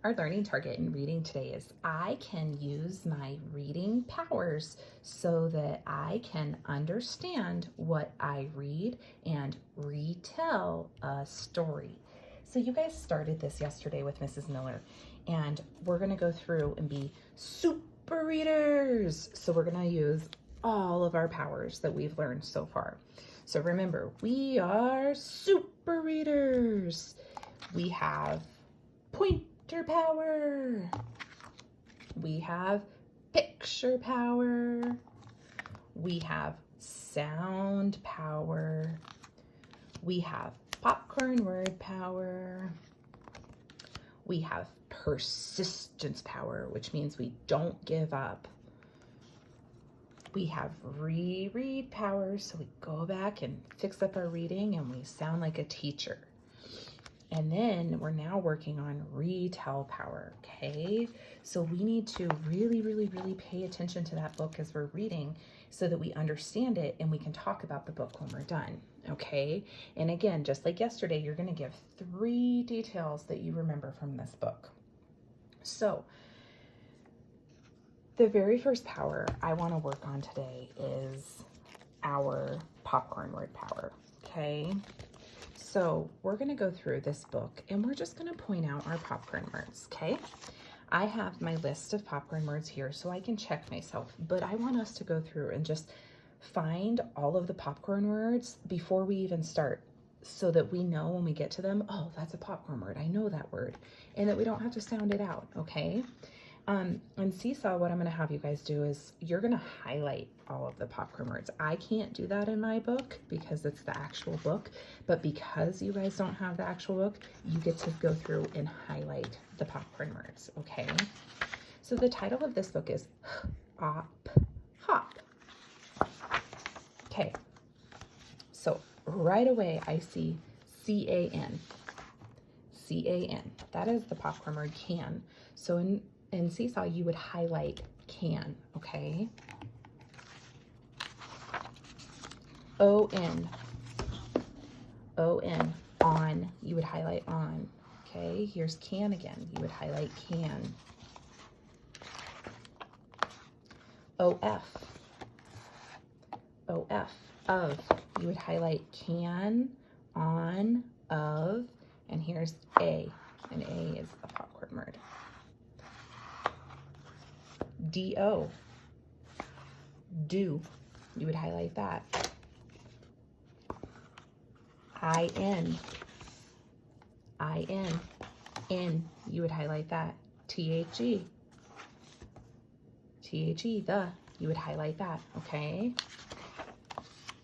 Our learning target in reading today is I can use my reading powers so that I can understand what I read and retell a story. So you guys started this yesterday with Mrs. Miller, and we're going to go through and be super readers. So we're going to use all of our powers that we've learned so far. So remember, we are super readers. We have pointer power. We have picture power. We have sound power. We have popcorn word power. We have persistence power, which means we don't give up. We have reread power, so we go back and fix up our reading and we sound like a teacher. And then we're now working on retell power, okay? So we need to really pay attention to that book as we're reading so that we understand it and we can talk about the book when we're done, okay? And again, just like yesterday, you're gonna give 3 details that you remember from this book. So the very first power I wanna work on today is our popcorn word power, okay? So we're going to go through this book and we're just going to point out our popcorn words, okay? I have my list of popcorn words here so I can check myself, but I want us to go through and just find all of the popcorn words before we even start so that we know when we get to them, oh, that's a popcorn word. I know that word, and that we don't have to sound it out, okay? And Seesaw, what I'm going to have you guys do is you're going to highlight all of the popcorn words. I can't do that in my book because it's the actual book, but because you guys don't have the actual book, you get to go through and highlight the popcorn words, okay? So the title of this book is Hop, Hop. Okay, so right away I see C-A-N. C-A-N. That is the popcorn word can. So in Seesaw, you would highlight can, okay? O-N. O-N. On. You would highlight on, okay? Here's can again. You would highlight can. O-F. O-F. Of. You would highlight can, on, of, and here's A. And A is a popcorn word. D-O, do, you would highlight that. I-N, I-N, in, you would highlight that. T-H-E, T-H-E, the, you would highlight that, okay?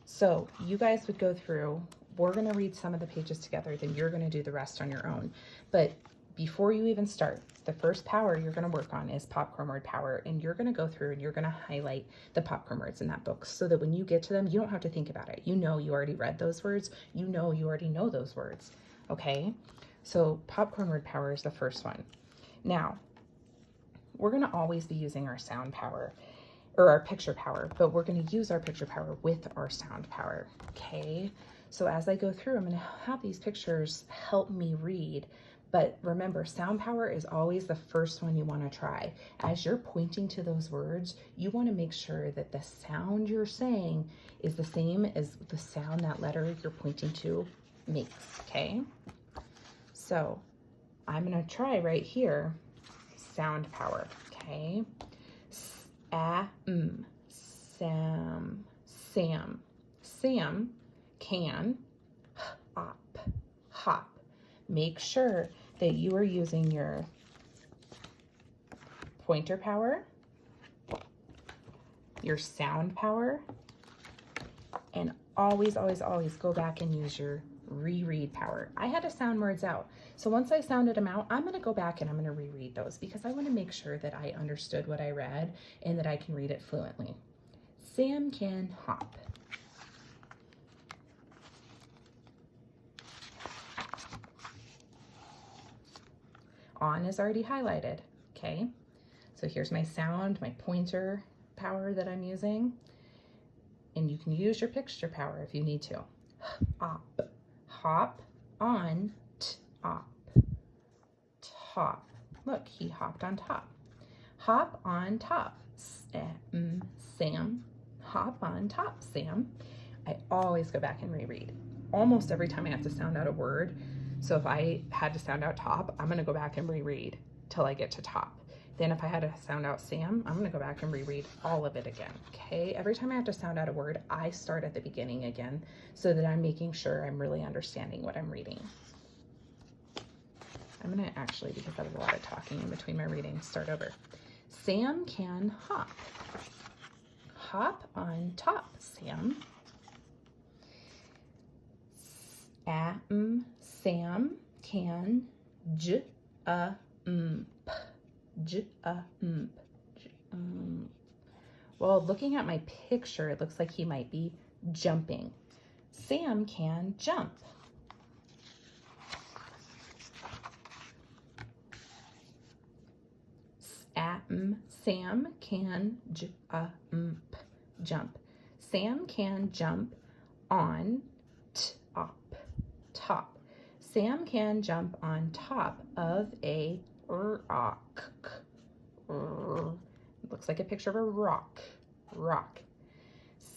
So you guys would go through, we're gonna read some of the pages together, then you're gonna do the rest on your own. But before you even start, the first power you're going to work on is popcorn word power, and you're going to go through and you're going to highlight the popcorn words in that book so that when you get to them, you don't have to think about it. You know you already read those words. You know you already know those words, okay? So popcorn word power is the first one. Now, we're going to always be using our sound power or our picture power, but we're going to use our picture power with our sound power, okay? So as I go through, I'm going to have these pictures help me read. But remember, sound power is always the first one you want to try. As you're pointing to those words, you want to make sure that the sound you're saying is the same as the sound that letter you're pointing to makes, okay? So I'm going to try right here, sound power, okay? Sam, Sam, Sam, can, hop, hop. Make sure that you are using your pointer power, your sound power, and always go back and use your reread power. I had to sound words out. So once I sounded them out, I'm going to go back and I'm going to reread those because I want to make sure that I understood what I read and that I can read it fluently. Sam can hop. On is already highlighted, okay? So here's my sound, my pointer power that I'm using. And you can use your picture power if you need to. Hop, hop, on, top, top. Look, he hopped on top. Hop on top, Sam. Hop on top, Sam. I always go back and reread. Almost every time I have to sound out a word. So if I had to sound out top, I'm going to go back and reread till I get to top. Then if I had to sound out Sam, I'm going to go back and reread all of it again. Okay? Every time I have to sound out a word, I start at the beginning again so that I'm making sure I'm really understanding what I'm reading. I'm going to actually, because I have a lot of talking in between my readings, start over. Sam can hop. Hop on top, Sam. Sam can Well, looking at my picture, it looks like he might be jumping. Sam can jump. Sam can jump. Sam can jump on top. Sam can jump on top of a rock. It looks like a picture of a rock.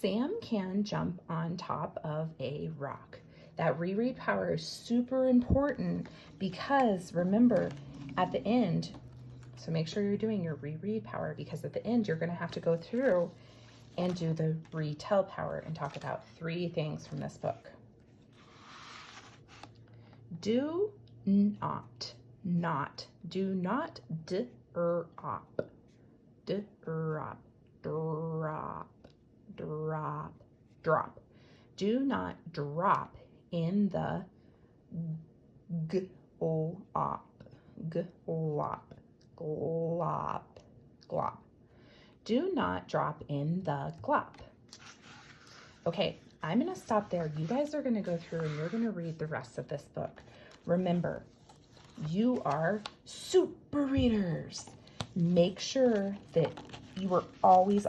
Sam can jump on top of a rock. That reread power is super important because remember at the end, so make sure you're doing your reread power because at the end you're going to have to go through and do the retell power and talk about 3 things from this book. Do not drop. Do not drop in the glop. Do not drop in the glop. Okay, I'm going to stop there. You guys are going to go through and you're going to read the rest of this book. Remember, you are super readers. Make sure that you are always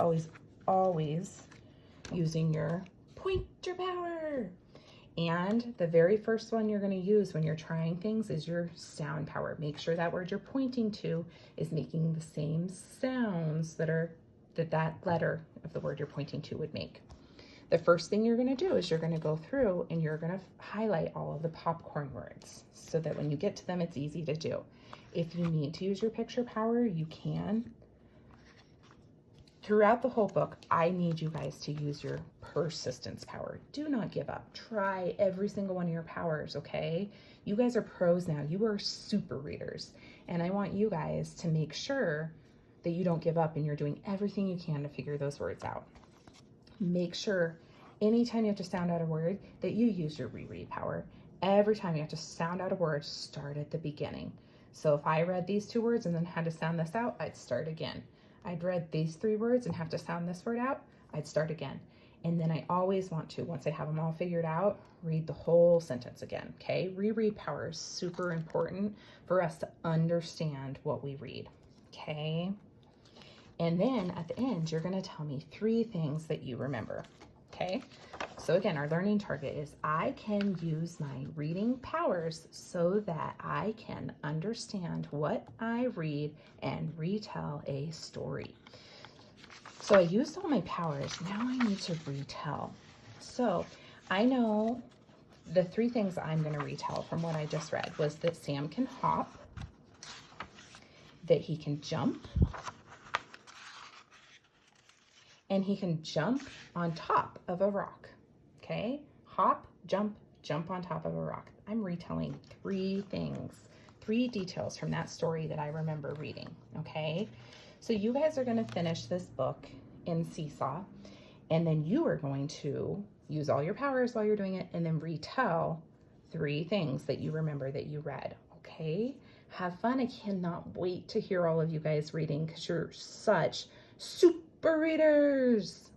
using your pointer power. And the very first one you're going to use when you're trying things is your sound power. Make sure that word you're pointing to is making the same sounds that letter of the word you're pointing to would make. The first thing you're going to do is you're going to go through and you're going to highlight all of the popcorn words so that when you get to them, it's easy to do. If you need to use your picture power, you can. Throughout the whole book, I need you guys to use your persistence power. Do not give up. Try every single one of your powers, okay? You guys are pros now. You are super readers. And I want you guys to make sure that you don't give up and you're doing everything you can to figure those words out. Make sure anytime you have to sound out a word that you use your reread power. Every time you have to sound out a word, start at the beginning. So if I read these 2 words and then had to sound this out, I'd start again. I'd read these 3 words and have to sound this word out, I'd start again. And then I always want to, once I have them all figured out, read the whole sentence again, okay? Reread power is super important for us to understand what we read, okay? And then at the end, you're going to tell me 3 things that you remember, okay? So again, our learning target is I can use my reading powers so that I can understand what I read and retell a story. So I used all my powers. Now I need to retell. So I know the 3 things I'm going to retell from what I just read was that Sam can hop, that he can jump, and he can jump on top of a rock, okay? Hop, jump on top of a rock. I'm retelling 3 things, 3 details from that story that I remember reading, okay? So you guys are gonna finish this book in Seesaw, and then you are going to use all your powers while you're doing it, and then retell 3 things that you remember that you read, okay? Have fun. I cannot wait to hear all of you guys reading because you're such super readers.